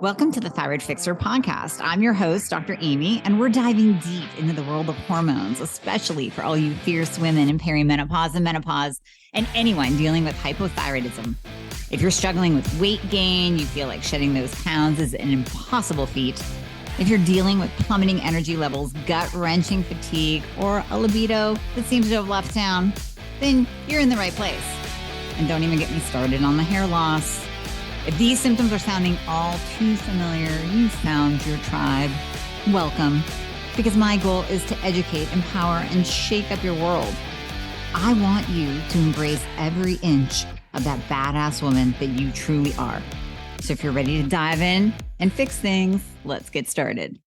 Welcome to the Thyroid Fixer podcast. I'm your host, Dr. Amy, and we're diving deep into the world of hormones, especially for all you fierce women in perimenopause and menopause, and anyone dealing with hypothyroidism. If you're struggling with weight gain, you feel like shedding those pounds is an impossible feat. If you're dealing with plummeting energy levels, gut-wrenching fatigue, or a libido that seems to have left town, then you're in the right place. And don't even get me started on the hair loss. If these symptoms are sounding all too familiar, you found your tribe. Welcome, because my goal is to educate, empower, and shake up your world. I want you to embrace every inch of that badass woman that you truly are. So if you're ready to dive in and fix things, let's get started.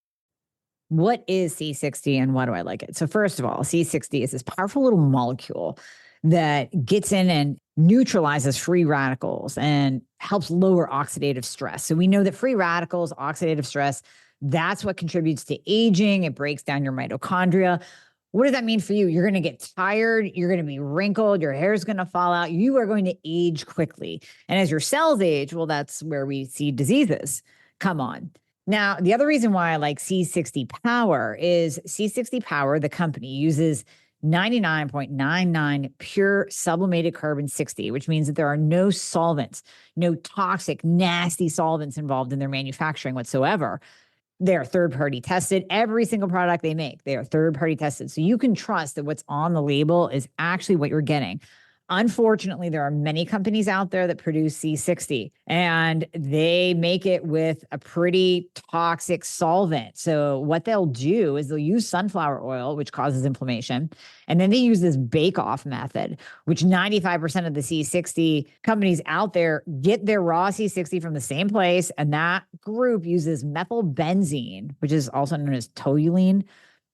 What is C60 and why do I like it? So first of all, C60 is this powerful little molecule that gets in and neutralizes free radicals and helps lower oxidative stress. So we know that free radicals, oxidative stress, that's what contributes to aging. It breaks down your mitochondria. What does that mean for you? You're going to get tired. You're going to be wrinkled. Your hair is going to fall out. You are going to age quickly. And as your cells age, well, that's where we see diseases come on. Now, the other reason why I like C60 Power is C60 Power, the company, uses 99.99 pure sublimated carbon 60, which means that there are no solvents, no toxic, nasty solvents involved in their manufacturing whatsoever. They are third-party tested. Every single product they make, they are third-party tested. So you can trust that what's on the label is actually what you're getting. Unfortunately, there are many companies out there that produce C60 and they make it with a pretty toxic solvent. So what they'll do is they'll use sunflower oil, which causes inflammation. And then they use this bake-off method, which 95% of the C60 companies out there get their raw C60 from the same place. And that group uses methylbenzene, which is also known as toluene,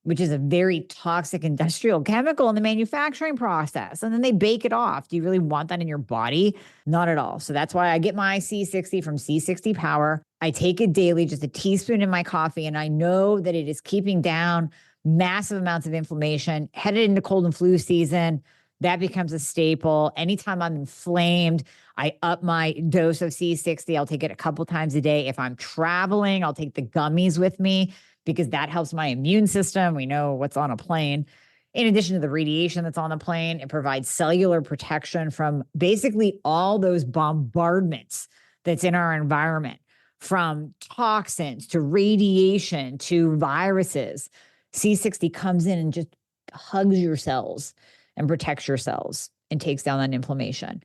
which is a very toxic industrial chemical in the manufacturing process. And then they bake it off. Do you really want that in your body? Not at all. So that's why I get my C60 from C60 Power. I take it daily, just a teaspoon in my coffee, and I know that it is keeping down massive amounts of inflammation. Headed into cold and flu season, that becomes a staple. Anytime I'm inflamed, I up my dose of C60. I'll take it a couple times a day. If I'm traveling, I'll take the gummies with me, because that helps my immune system. We know what's on a plane. In addition to the radiation that's on the plane, it provides cellular protection from basically all those bombardments that's in our environment, from toxins to radiation to viruses. C60 comes in and just hugs your cells and protects your cells and takes down that inflammation.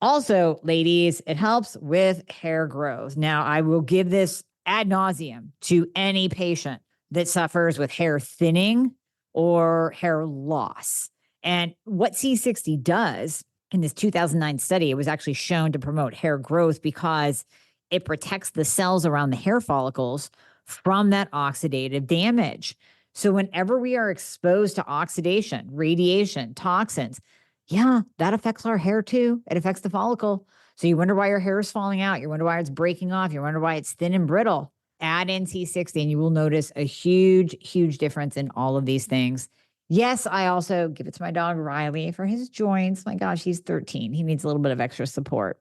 Also, ladies, it helps with hair growth. Now, I will give this ad nauseum to any patient that suffers with hair thinning or hair loss. And what C60 does in this 2009 study, it was actually shown to promote hair growth because it protects the cells around the hair follicles from that oxidative damage. So whenever we are exposed to oxidation, radiation, toxins, yeah, that affects our hair too. It affects the follicle. So you wonder why your hair is falling out. You wonder why it's breaking off. You wonder why it's thin and brittle. Add in C60 and you will notice a huge, huge difference in all of these things. Yes, I also give it to my dog, Riley, for his joints. My gosh, he's 13. He needs a little bit of extra support.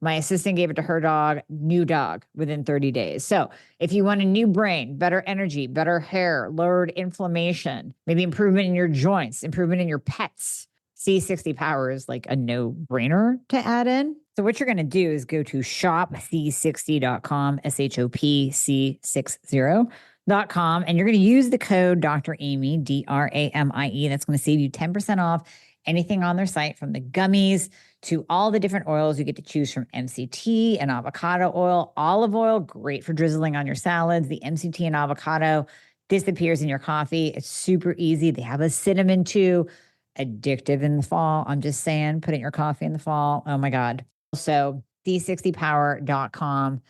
My assistant gave it to her dog, new dog, within 30 days. So if you want a new brain, better energy, better hair, lowered inflammation, maybe improvement in your joints, improvement in your pets, C60 Power is like a no-brainer to add in. So what you're going to do is go to shopc60.com, shopc60.com, and you're going to use the code Dr. Amy, DRAMIE. That's going to save you 10% off anything on their site, from the gummies to all the different oils. You get to choose from MCT and avocado oil, olive oil, great for drizzling on your salads. The MCT and avocado disappears in your coffee. It's super easy. They have a cinnamon too. Addictive in the fall. I'm just saying, put it in your coffee in the fall. Oh my God. So c60power.com.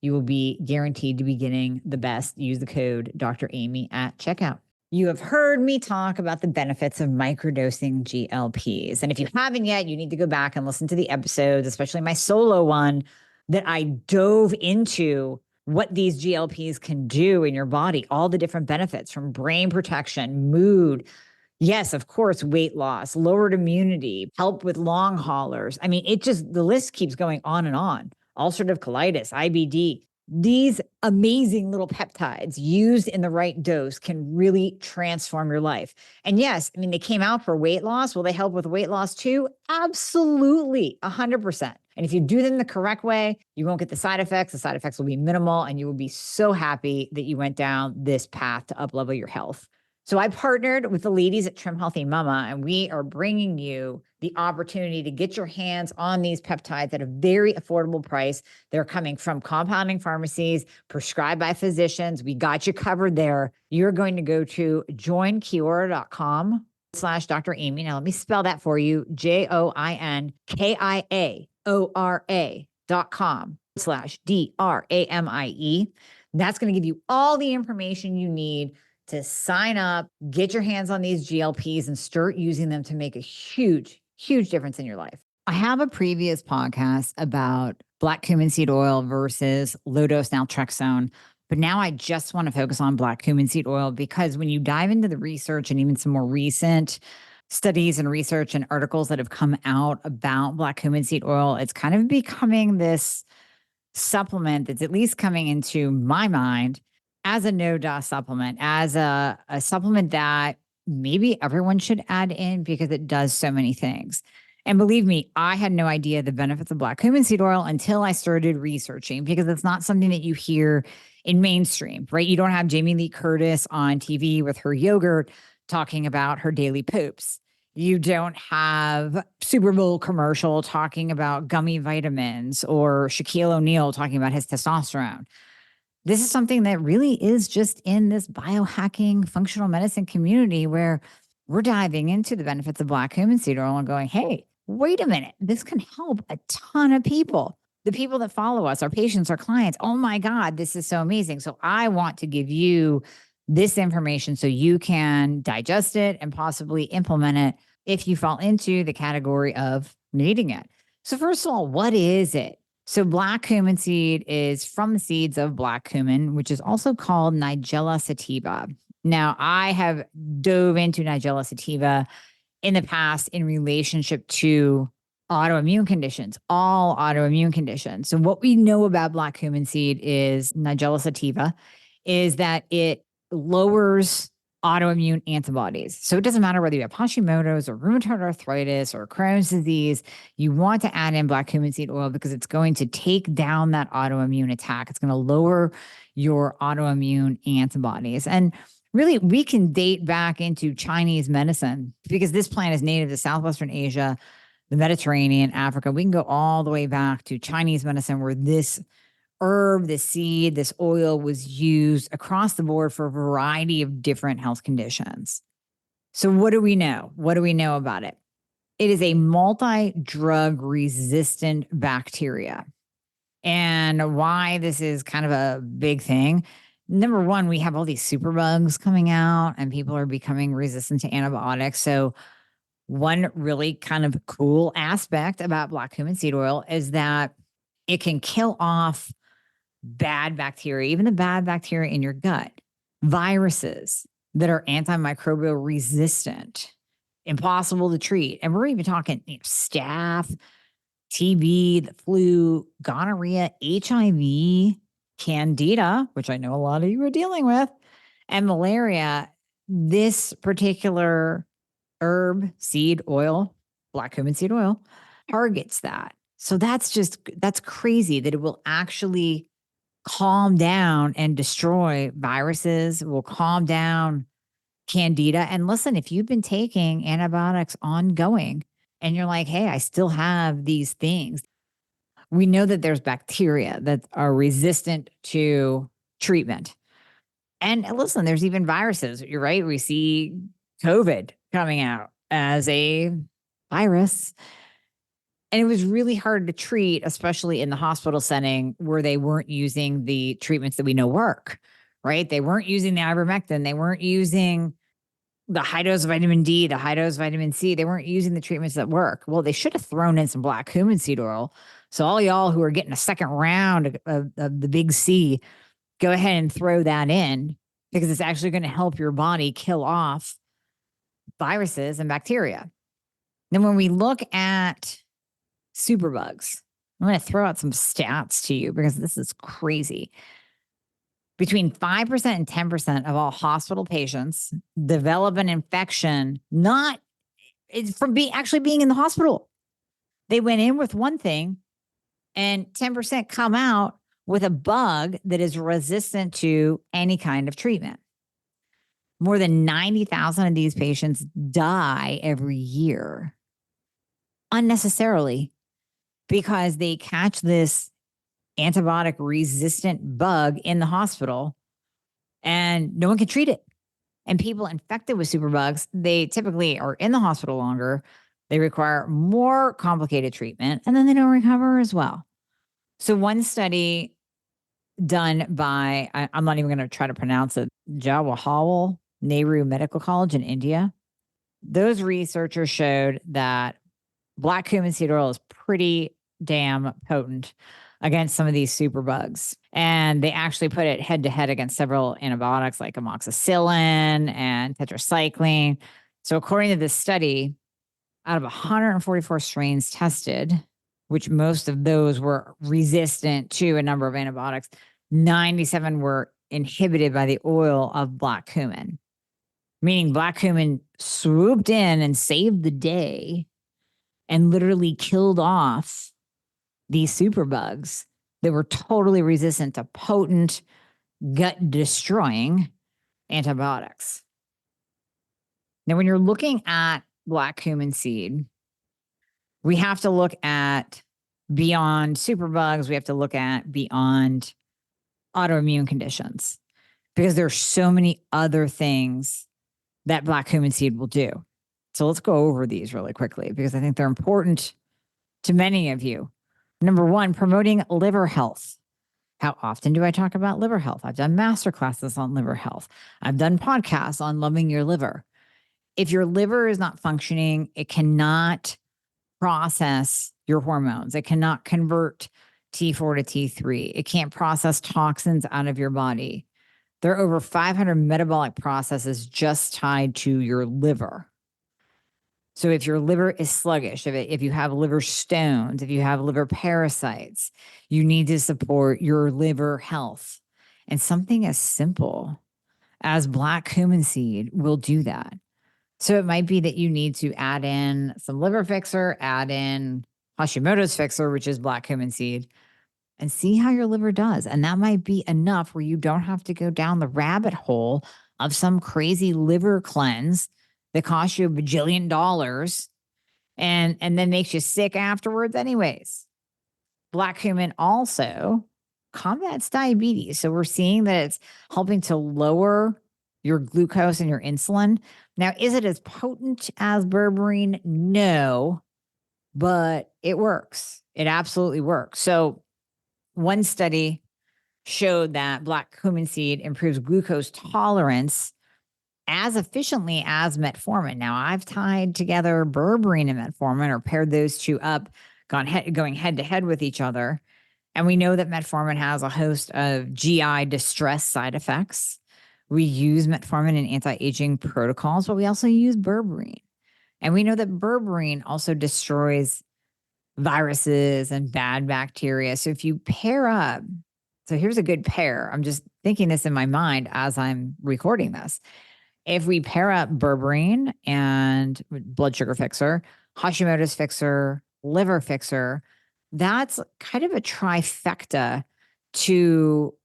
You will be guaranteed to be getting the best. Use the code Dr. Amy at checkout. You have heard me talk about the benefits of microdosing GLPs. And if you haven't yet, you need to go back and listen to the episodes, especially my solo one, that I dove into what these GLPs can do in your body, all the different benefits, from brain protection, mood, yes, of course, weight loss, lowered immunity, help with long haulers. I mean, the list keeps going on and on. Ulcerative colitis, IBD, These amazing little peptides used in the right dose can really transform your life. And yes, I mean, they came out for weight loss. Will they help with weight loss too? Absolutely, 100%. And if you do them the correct way, you won't get the side effects. The side effects will be minimal, and you will be so happy that you went down this path to uplevel your health. So I partnered with the ladies at Trim Healthy Mama, and we are bringing you the opportunity to get your hands on these peptides at a very affordable price. They're coming from compounding pharmacies, prescribed by physicians. We got you covered there. You're going to go to joinkiora.com/Dr. Amy. Now, let me spell that for you. JOINKIAORA.com/DRAMIE. That's going to give you all the information you need to sign up, get your hands on these GLPs, and start using them to make a huge, huge difference in your life. I have a previous podcast about black cumin seed oil versus low dose naltrexone, but now I just want to focus on black cumin seed oil because when you dive into the research and even some more recent studies and research and articles that have come out about black cumin seed oil, it's kind of becoming this supplement that's at least coming into my mind as a no-DOS supplement, as a supplement that maybe everyone should add in because it does so many things. And believe me, I had no idea the benefits of black cumin seed oil until I started researching, because it's not something that you hear in mainstream, right? You don't have Jamie Lee Curtis on TV with her yogurt talking about her daily poops. You don't have Super Bowl commercial talking about gummy vitamins or Shaquille O'Neal talking about his testosterone. This is something that really is just in this biohacking functional medicine community where we're diving into the benefits of black cumin seed oil and going, hey, wait a minute, this can help a ton of people. The people that follow us, our patients, our clients, oh my God, this is so amazing. So I want to give you this information so you can digest it and possibly implement it if you fall into the category of needing it. So first of all, what is it? So black cumin seed is from the seeds of black cumin, which is also called Nigella sativa. Now, I have dove into Nigella sativa in the past in relationship to autoimmune conditions, all autoimmune conditions. So what we know about black cumin seed is Nigella sativa is that it lowers autoimmune antibodies. So it doesn't matter whether you have Hashimoto's or rheumatoid arthritis or Crohn's disease, you want to add in black cumin seed oil because it's going to take down that autoimmune attack. It's going to lower your autoimmune antibodies. And really, we can date back into Chinese medicine because this plant is native to Southwestern Asia, the Mediterranean, Africa. We can go all the way back to Chinese medicine where this herb, this seed, this oil was used across the board for a variety of different health conditions. So what do we know? What do we know about it? It is a multi-drug resistant bacteria. And why this is kind of a big thing. Number one, we have all these superbugs coming out and people are becoming resistant to antibiotics. So one really kind of cool aspect about black cumin seed oil is that it can kill off bad bacteria, even the bad bacteria in your gut, viruses that are antimicrobial resistant, impossible to treat. And we're even talking staph, TB, the flu, gonorrhea, HIV, candida, which I know a lot of you are dealing with, and malaria. This particular herb, seed oil, black cumin seed oil, targets that. So that's crazy that it will actually calm down and destroy viruses, will calm down candida. And listen, if you've been taking antibiotics ongoing and you're like, hey, I still have these things, we know that there's bacteria that are resistant to treatment. And listen, there's even viruses. You're right. We see COVID coming out as a virus. And it was really hard to treat, especially in the hospital setting where they weren't using the treatments that we know work, right? They weren't using the ivermectin. They weren't using the high dose vitamin D, the high dose vitamin C. They weren't using the treatments that work. Well, they should have thrown in some black cumin seed oil. So all y'all who are getting a second round of the big C, go ahead and throw that in because it's actually going to help your body kill off viruses and bacteria. Then when we look at superbugs, I'm going to throw out some stats to you because this is crazy. Between 5% and 10% of all hospital patients develop an infection, not from actually being in the hospital. They went in with one thing and 10% come out with a bug that is resistant to any kind of treatment. More than 90,000 of these patients die every year unnecessarily because they catch this antibiotic resistant bug in the hospital and no one can treat it. And people infected with superbugs, they typically are in the hospital longer. They require more complicated treatment and then they don't recover as well. So one study done by, I'm not even going to try to pronounce it, Jawaharlal Nehru Medical College in India. Those researchers showed that black cumin seed oil is pretty damn potent against some of these superbugs. And they actually put it head to head against several antibiotics like amoxicillin and tetracycline. So according to this study, out of 144 strains tested, which most of those were resistant to a number of antibiotics, 97 were inhibited by the oil of black cumin, meaning black cumin swooped in and saved the day and literally killed off these superbugs that were totally resistant to potent, gut-destroying antibiotics. Now, when you're looking at black cumin seed, we have to look at beyond superbugs. We have to look at beyond autoimmune conditions because there are so many other things that black cumin seed will do. So let's go over these really quickly because I think they're important to many of you. Number one, promoting liver health. How often do I talk about liver health? I've done masterclasses on liver health. I've done podcasts on loving your liver. If your liver is not functioning, it cannot process your hormones. It cannot convert T4 to T3. It can't process toxins out of your body. There are over 500 metabolic processes just tied to your liver. So if your liver is sluggish, if you have liver stones, if you have liver parasites, you need to support your liver health. And something as simple as black cumin seed will do that. So it might be that you need to add in some liver fixer, add in Hashimoto's fixer, which is black cumin seed, and see how your liver does. And that might be enough where you don't have to go down the rabbit hole of some crazy liver cleanse that costs you $1 bajillion and then makes you sick afterwards anyways. Black cumin also combats diabetes. So we're seeing that it's helping to lower your glucose and your insulin. Now, is it as potent as berberine? No, but it works. It absolutely works. So one study showed that black cumin seed improves glucose tolerance as efficiently as metformin. Now, I've tied together berberine and metformin or paired those two up, going head to head with each other. And we know that metformin has a host of GI distress side effects. We use metformin in anti-aging protocols, but we also use berberine. And we know that berberine also destroys viruses and bad bacteria. So if you pair up, so here's a good pair. I'm just thinking this in my mind as I'm recording this. If we pair up berberine and blood sugar fixer, Hashimoto's fixer, liver fixer, that's kind of a trifecta to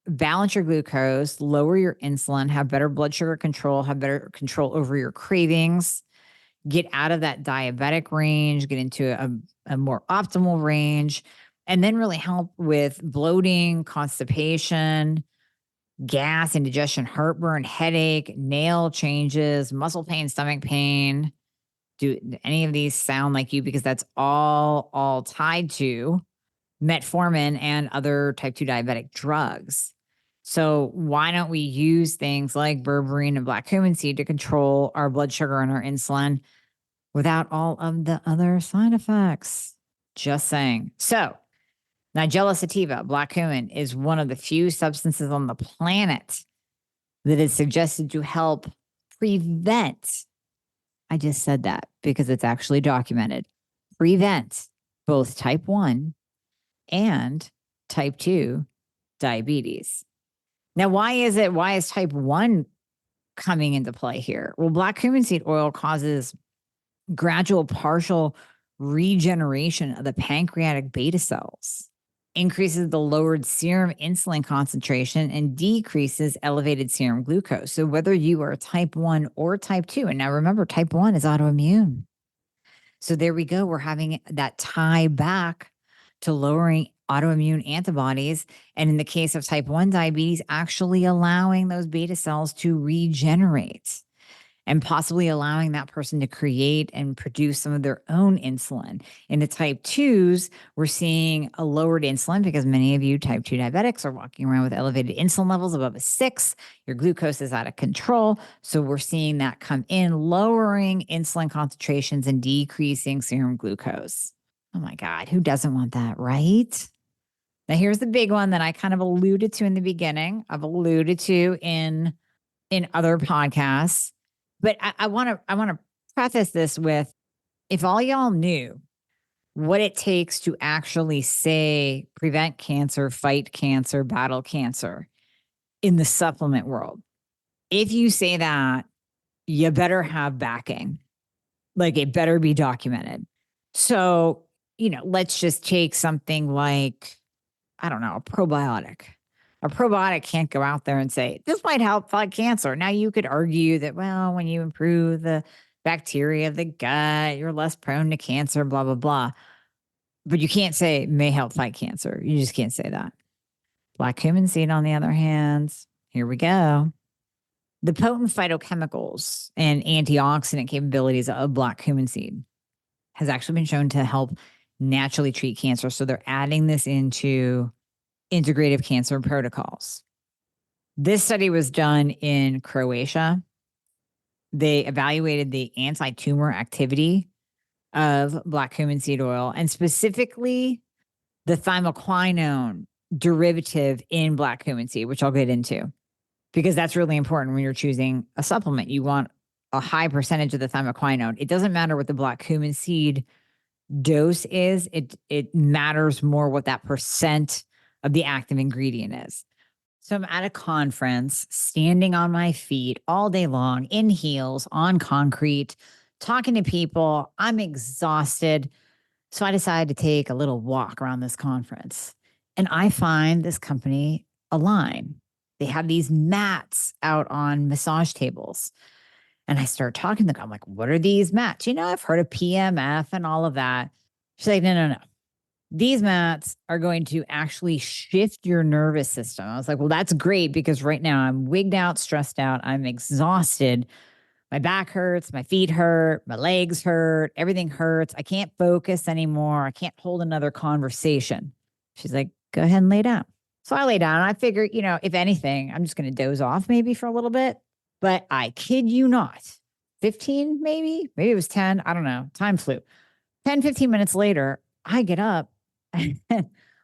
balance your glucose, lower your insulin, have better blood sugar control, have better control over your cravings, get out of that diabetic range, get into a more optimal range, and then really help with bloating, constipation, gas, indigestion, heartburn, headache, nail changes, muscle pain, stomach pain. Do any of these sound like you? Because that's all tied to metformin and other type 2 diabetic drugs. So why don't we use things like berberine and black cumin seed to control our blood sugar and our insulin without all of the other side effects? Just saying. So Nigella sativa, black cumin, is one of the few substances on the planet that is suggested to help prevent, I just said that because it's actually documented, prevent both type 1 and type 2 diabetes. Now, why is type 1 coming into play here? Well, black cumin seed oil causes gradual partial regeneration of the pancreatic beta cells, increases the lowered serum insulin concentration, and decreases elevated serum glucose. So whether you are type 1 or type 2, and now remember, type 1 is autoimmune. So there we go. We're having that tie back to lowering autoimmune antibodies. And in the case of type 1 diabetes, actually allowing those beta cells to regenerate and possibly allowing that person to create and produce some of their own insulin. In the type 2s, we're seeing a lowered insulin because many of you type 2 diabetics are walking around with elevated insulin levels above a 6. Your glucose is out of control. So we're seeing that come in, lowering insulin concentrations and decreasing serum glucose. Oh my God, who doesn't want that, right? Now, here's the big one that I kind of alluded to in the beginning. I've alluded to in other podcasts. But I want to preface this with, if all y'all knew what it takes to actually say prevent cancer, fight cancer, battle cancer in the supplement world, if you say that, you better have backing. Like, it better be documented. So, let's just take something like, I don't know, a probiotic. A probiotic can't go out there and say, this might help fight cancer. Now, you could argue that, well, when you improve the bacteria of the gut, you're less prone to cancer, blah, blah, blah. But you can't say may help fight cancer. You just can't say that. Black cumin seed, on the other hand, here we go. The potent phytochemicals and antioxidant capabilities of black cumin seed has actually been shown to help naturally treat cancer. So they're adding this into integrative cancer protocols. This study was done in Croatia. They evaluated the anti-tumor activity of black cumin seed oil, and specifically the thymoquinone derivative in black cumin seed, which I'll get into, because that's really important when you're choosing a supplement. You want a high percentage of the thymoquinone. It doesn't matter what the black cumin seed dose is. It matters more what that percent of the active ingredient is. So I'm at a conference, standing on my feet all day long, in heels, on concrete, talking to people. I'm exhausted. So I decided to take a little walk around this conference. And I find this company, Align. They have these mats out on massage tables. And I start talking to them. I'm like, what are these mats? I've heard of PMF and all of that. She's like, no. These mats are going to actually shift your nervous system. I was like, well, that's great, because right now I'm wigged out, stressed out. I'm exhausted. My back hurts. My feet hurt. My legs hurt. Everything hurts. I can't focus anymore. I can't hold another conversation. She's like, go ahead and lay down. So I lay down, and I figure, if anything, I'm just going to doze off maybe for a little bit. But I kid you not, 15 maybe it was 10. I don't know. Time flew. 10, 15 minutes later, I get up and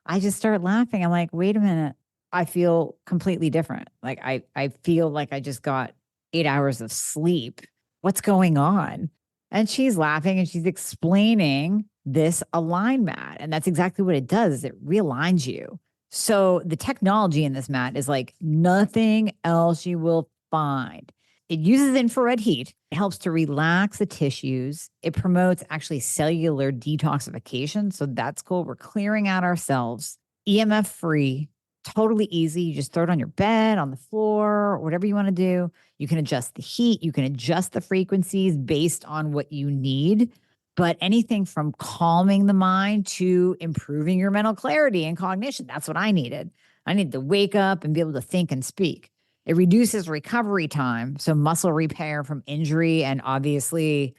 I just start laughing. I'm like, wait a minute. I feel completely different. Like I feel like I just got 8 hours of sleep. What's going on? And she's laughing and she's explaining this Align mat. And that's exactly what it does. It realigns you. So the technology in this mat is like nothing else you will find. It uses infrared heat. It helps to relax the tissues. It promotes actually cellular detoxification. So that's cool. We're clearing out our cells. EMF free, totally easy. You just throw it on your bed, on the floor, whatever you want to do. You can adjust the heat. You can adjust the frequencies based on what you need. But anything from calming the mind to improving your mental clarity and cognition, that's what I needed. I needed to wake up and be able to think and speak. It reduces recovery time, so muscle repair from injury, and obviously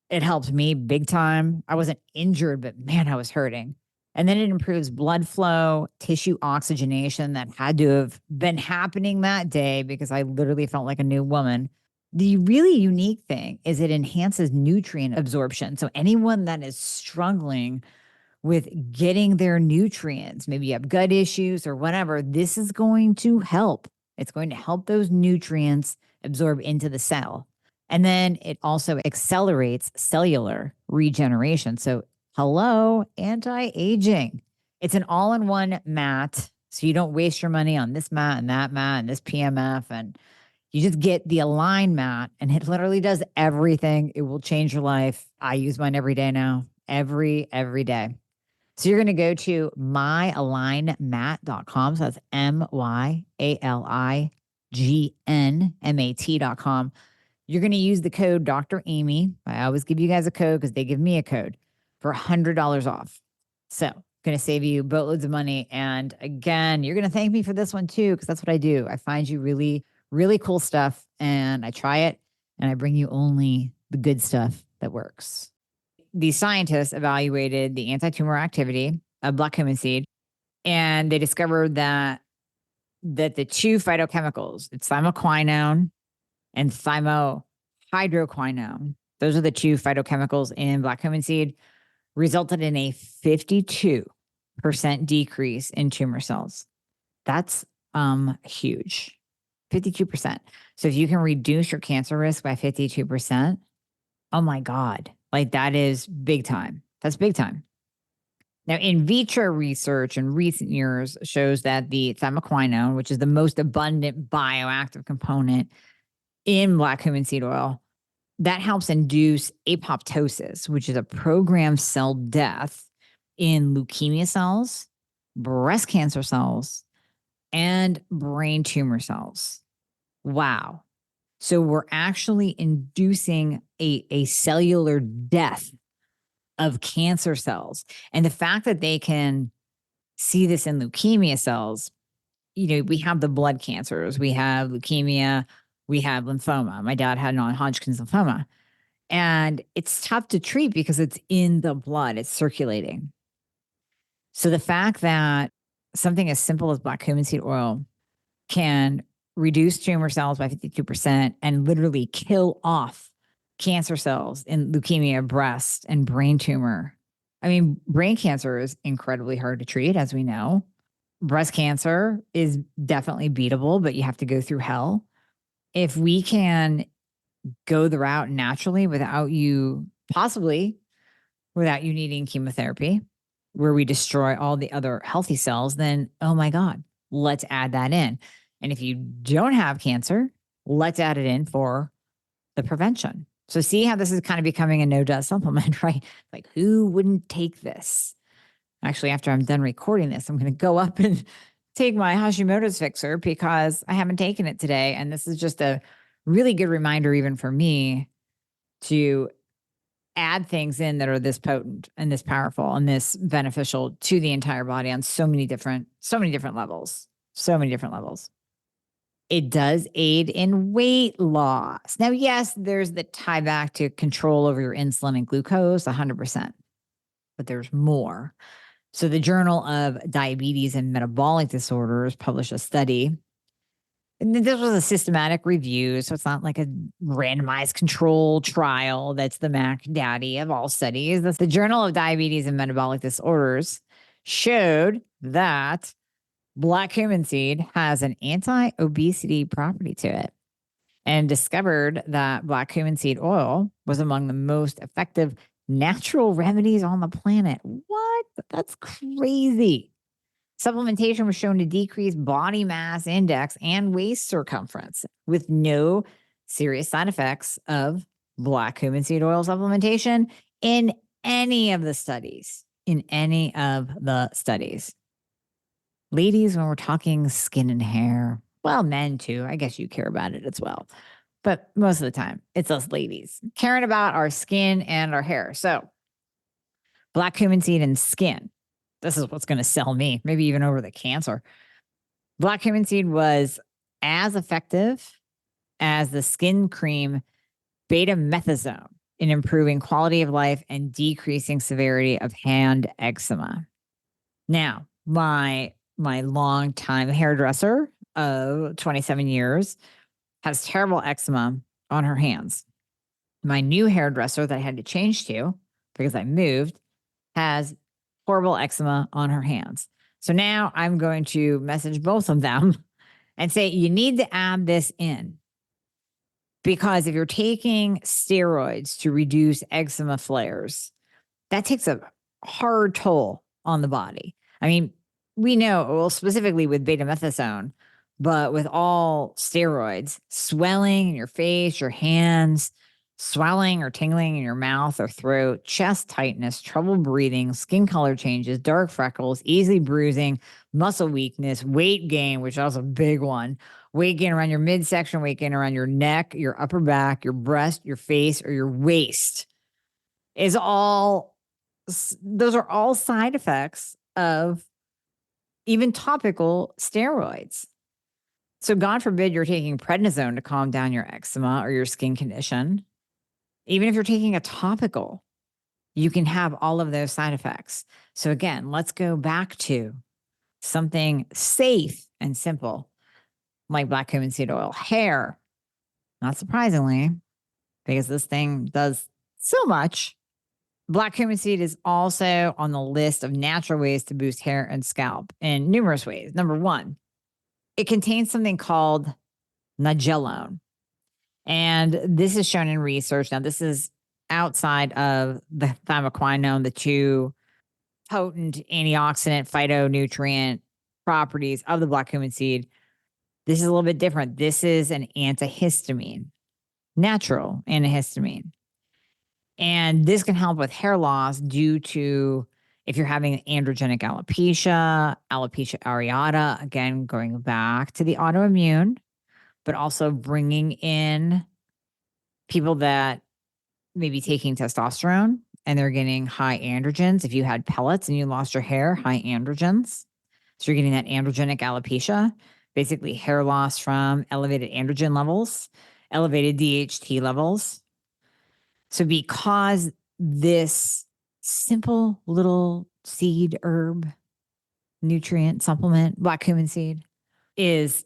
it helped me big time. I wasn't injured, but man, I was hurting. And then it improves blood flow, tissue oxygenation that had to have been happening that day because I literally felt like a new woman. The really unique thing is it enhances nutrient absorption. So anyone that is struggling with getting their nutrients, maybe you have gut issues or whatever, this is going to help. It's going to help those nutrients absorb into the cell. And then it also accelerates cellular regeneration. So hello, anti-aging. It's an all-in-one mat, so you don't waste your money on this mat and this PMF, and you just get the Align mat, and it literally does everything. It will change your life. I use mine every day now, every day. So you're going to go to myalignmat.com. So that's myalignmat.com. You're going to use the code Dr. Amy. I always give you guys a code because they give me a code for $100 off. So going to save you boatloads of money. And again, you're going to thank me for this one too, because that's what I do. I find you really, really cool stuff and I try it and I bring you only the good stuff that works. These scientists evaluated the anti-tumor activity of black cumin seed, and they discovered that the two phytochemicals, it's thymoquinone and thymohydroquinone, those are the two phytochemicals in black cumin seed, resulted in a 52% decrease in tumor cells. That's huge. 52%. So if you can reduce your cancer risk by 52%, oh my God. Like that is big time. That's big time. Now, in vitro research in recent years shows that the thymoquinone, which is the most abundant bioactive component in black cumin seed oil, that helps induce apoptosis, which is a programmed cell death in leukemia cells, breast cancer cells, and brain tumor cells. Wow. So we're actually inducing a cellular death of cancer cells. And the fact that they can see this in leukemia cells, we have the blood cancers, we have leukemia, we have lymphoma. My dad had non-Hodgkin's lymphoma. And it's tough to treat because it's in the blood, it's circulating. So the fact that something as simple as black cumin seed oil can reduce tumor cells by 52% and literally kill off cancer cells in leukemia, breast, and brain tumor. I mean, brain cancer is incredibly hard to treat, as we know. Breast cancer is definitely beatable, but you have to go through hell. If we can go the route naturally without you needing chemotherapy, where we destroy all the other healthy cells, then, oh my God, let's add that in. And if you don't have cancer, let's add it in for the prevention. So see how this is kind of becoming a no-dust supplement, right? Like who wouldn't take this? Actually, after I'm done recording this, I'm going to go up and take my Hashimoto's fixer because I haven't taken it today. And this is just a really good reminder, even for me, to add things in that are this potent and this powerful and this beneficial to the entire body on so many different levels. It does aid in weight loss. Now, yes, there's the tie back to control over your insulin and glucose, 100%, but there's more. So the Journal of Diabetes and Metabolic Disorders published a study. And this was a systematic review, so it's not like a randomized control trial that's the Mac Daddy of all studies. The Journal of Diabetes and Metabolic Disorders showed that black cumin seed has an anti-obesity property to it and discovered that black cumin seed oil was among the most effective natural remedies on the planet. What? That's crazy. Supplementation was shown to decrease body mass index and waist circumference with no serious side effects of black cumin seed oil supplementation in any of the studies. Ladies, when we're talking skin and hair, well, men too, I guess you care about it as well. But most of the time, it's us ladies caring about our skin and our hair. So black cumin seed and skin. This is what's going to sell me, maybe even over the cancer. Black cumin seed was as effective as the skin cream betamethasone in improving quality of life and decreasing severity of hand eczema. Now, my longtime hairdresser of 27 years has terrible eczema on her hands. My new hairdresser that I had to change to because I moved has horrible eczema on her hands. So now I'm going to message both of them and say, you need to add this in. Because if you're taking steroids to reduce eczema flares, that takes a hard toll on the body. I mean, we know, well, specifically with betamethasone, but with all steroids, swelling in your face, your hands, swelling or tingling in your mouth or throat, chest tightness, trouble breathing, skin color changes, dark freckles, easy bruising, muscle weakness, weight gain, which is also a big one, weight gain around your midsection, weight gain around your neck, your upper back, your breast, your face, or your waist is all, those are all side effects of even topical steroids. So God forbid you're taking prednisone to calm down your eczema or your skin condition. Even if you're taking a topical, you can have all of those side effects. So again, let's go back to something safe and simple like black cumin seed oil. Hair, not surprisingly, because this thing does so much. Black cumin seed is also on the list of natural ways to boost hair and scalp in numerous ways. Number one, it contains something called nigellone. And this is shown in research. Now, this is outside of the thymoquinone, the two potent antioxidant phytonutrient properties of the black cumin seed. This is a little bit different. This is an antihistamine, natural antihistamine. And this can help with hair loss due to if you're having androgenic alopecia, alopecia areata, again, going back to the autoimmune, but also bringing in people that may be taking testosterone and they're getting high androgens. If you had pellets and you lost your hair, high androgens. So you're getting that androgenic alopecia, basically hair loss from elevated androgen levels, elevated DHT levels. So because this simple little seed herb nutrient supplement, black cumin seed, is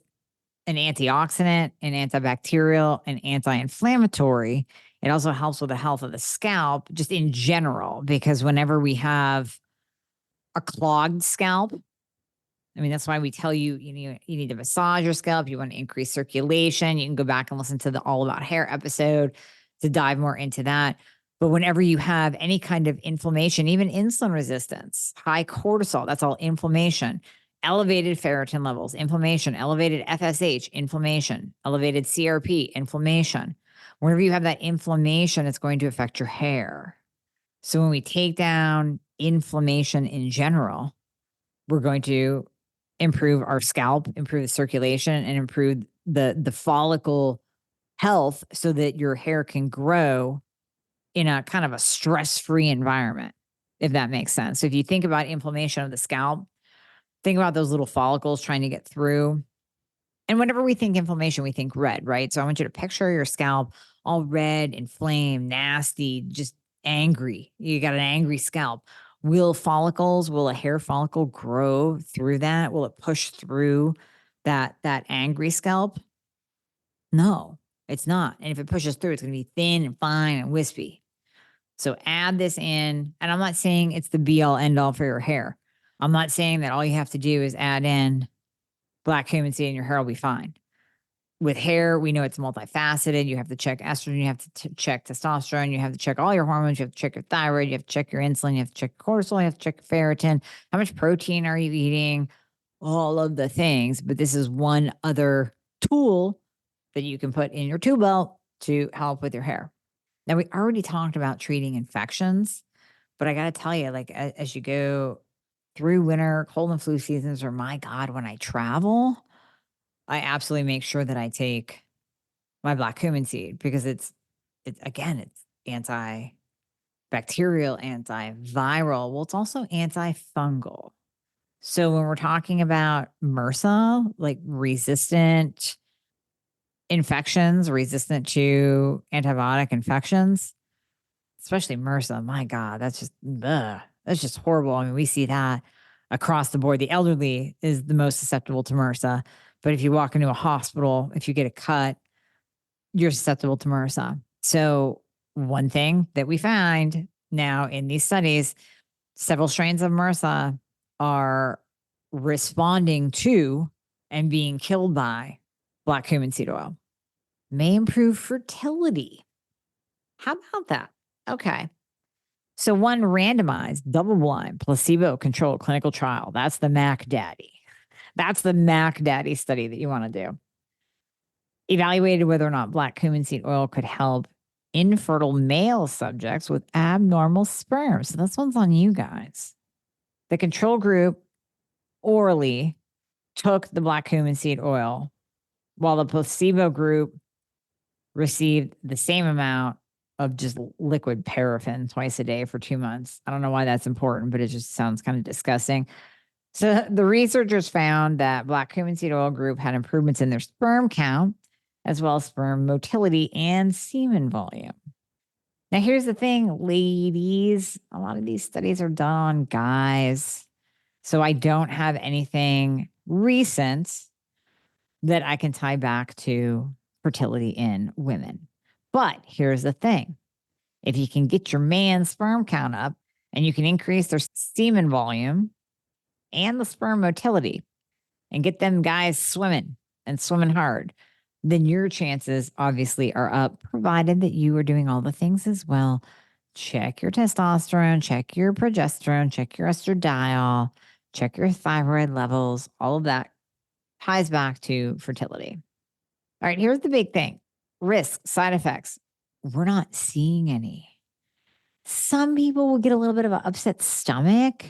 an antioxidant, an antibacterial, an anti-inflammatory, it also helps with the health of the scalp just in general, because whenever we have a clogged scalp, I mean, that's why we tell you, you need to massage your scalp. You want to increase circulation. You can go back and listen to the All About Hair episode to dive more into that. But whenever you have any kind of inflammation, even insulin resistance, high cortisol, that's all inflammation, elevated ferritin levels, inflammation, elevated FSH, inflammation, elevated CRP, inflammation. Whenever you have that inflammation, it's going to affect your hair. So when we take down inflammation in general, we're going to improve our scalp, improve the circulation, and improve the follicle health so that your hair can grow in a kind of a stress-free environment, if that makes sense. So if you think about inflammation of the scalp, think about those little follicles trying to get through. And whenever we think inflammation, we think red, right? So I want you to picture your scalp all red, inflamed, nasty, just angry. You got an angry scalp. Will a hair follicle grow through that? Will it push through that angry scalp? No, it's not. And if it pushes through, it's going to be thin and fine and wispy. So add this in, and I'm not saying it's the be all end all for your hair. I'm not saying that all you have to do is add in black cumin seed and your hair will be fine. With hair, we know it's multifaceted. You have to check estrogen, you have to check testosterone, you have to check all your hormones, you have to check your thyroid, you have to check your insulin, you have to check your cortisol, you have to check your ferritin. How much protein are you eating? All of the things. But this is one other tool that you can put in your tool belt to help with your hair. Now, we already talked about treating infections, but I got to tell you, like, as you go through winter, cold and flu seasons, or my God, when I travel, I absolutely make sure that I take my black cumin seed because it's again, it's antibacterial, antiviral. Well, it's also antifungal. So when we're talking about MRSA, like resistant infections, resistant to antibiotic infections, especially MRSA, my God, that's just, ugh, that's just horrible. I mean, we see that across the board. The elderly is the most susceptible to MRSA. But if you walk into a hospital, if you get a cut, you're susceptible to MRSA. So one thing that we find now in these studies, several strains of MRSA are responding to and being killed by black cumin seed oil. May improve fertility. How about that? Okay. So one randomized, double-blind, placebo-controlled clinical trial. That's the Mac Daddy. That's the Mac Daddy study that you want to do. Evaluated whether or not black cumin seed oil could help infertile male subjects with abnormal sperm. So this one's on you guys. The control group orally took the black cumin seed oil, while the placebo group received the same amount of just liquid paraffin twice a day for 2 months. I don't know why that's important, but it just sounds kind of disgusting. So the researchers found that black cumin seed oil group had improvements in their sperm count, as well as sperm motility and semen volume. Now, here's the thing, ladies. A lot of these studies are done on guys. So I don't have anything recent that I can tie back to fertility in women. But here's the thing. If you can get your man's sperm count up and you can increase their semen volume and the sperm motility and get them guys swimming and swimming hard, then your chances obviously are up, provided that you are doing all the things as well. Check your testosterone, check your progesterone, check your estradiol, check your thyroid levels. All of that ties back to fertility. All right, here's the big thing. Risk, side effects. We're not seeing any. Some people will get a little bit of an upset stomach,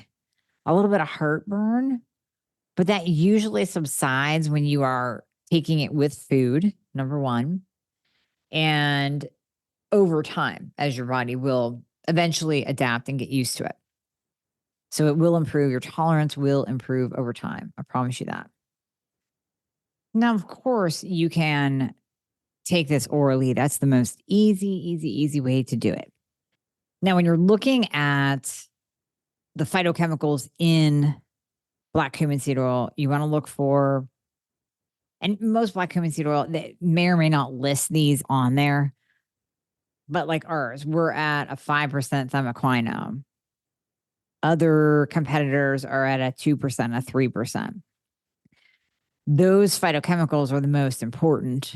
a little bit of heartburn, but that usually subsides when you are taking it with food, number one, and over time, as your body will eventually adapt and get used to it. So it will improve. Your tolerance will improve over time. I promise you that. Now, of course, you can take this orally. That's the most easy way to do it. Now, when you're looking at the phytochemicals in black cumin seed oil, you want to look for, and most black cumin seed oil, they may or may not list these on there, but like ours, we're at a 5% thymoquinone. Other competitors are at a 2%, a 3%. Those phytochemicals are the most important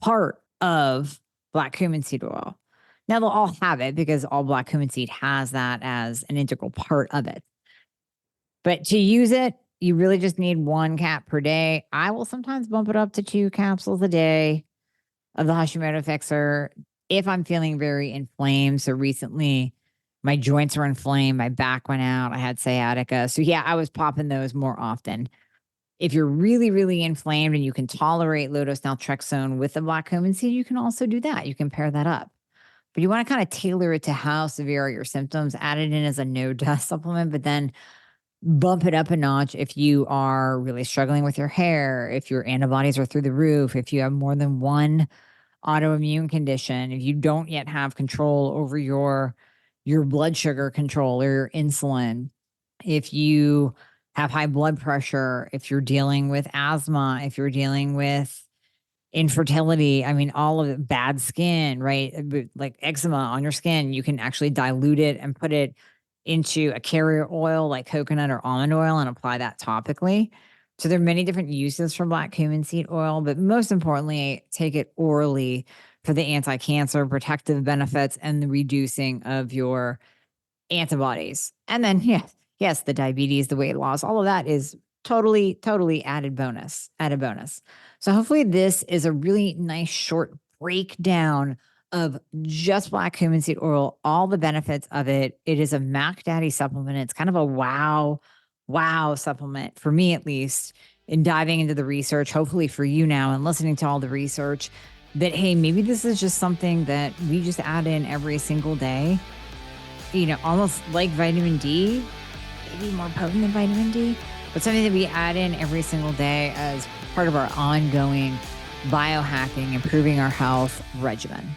part of black cumin seed oil. Now, they'll all have it because all black cumin seed has that as an integral part of it. But to use it, you really just need 1 cap per day. I will sometimes bump it up to 2 capsules a day of the Hashimoto Fixer if I'm feeling very inflamed. So recently, my joints were inflamed. My back went out. I had sciatica. So yeah, I was popping those more often. If you're really inflamed and you can tolerate low-dose naltrexone with the black cumin seed, you can also do that. You can pair that up. But you want to kind of tailor it to how severe are your symptoms. Add it in as a no-dust supplement, but then bump it up a notch if you are really struggling with your hair, if your antibodies are through the roof, if you have more than one autoimmune condition, if you don't yet have control over your blood sugar control or your insulin, if you have high blood pressure, if you're dealing with asthma, if you're dealing with infertility, I mean, all of it, bad skin, right? Like eczema on your skin, you can actually dilute it and put it into a carrier oil like coconut or almond oil and apply that topically. So there are many different uses for black cumin seed oil, but most importantly, take it orally for the anti-cancer protective benefits and the reducing of your antibodies. And then, yes, the diabetes, the weight loss, all of that is totally added bonus. So hopefully this is a really nice short breakdown of just black cumin seed oil, all the benefits of it. It is a Mac Daddy supplement. It's kind of a wow supplement for me, at least, in diving into the research, hopefully for you now and listening to all the research, that, hey, maybe this is just something that we just add in every single day, almost like vitamin D, maybe more potent than vitamin D, but something that we add in every single day as part of our ongoing biohacking, improving our health regimen.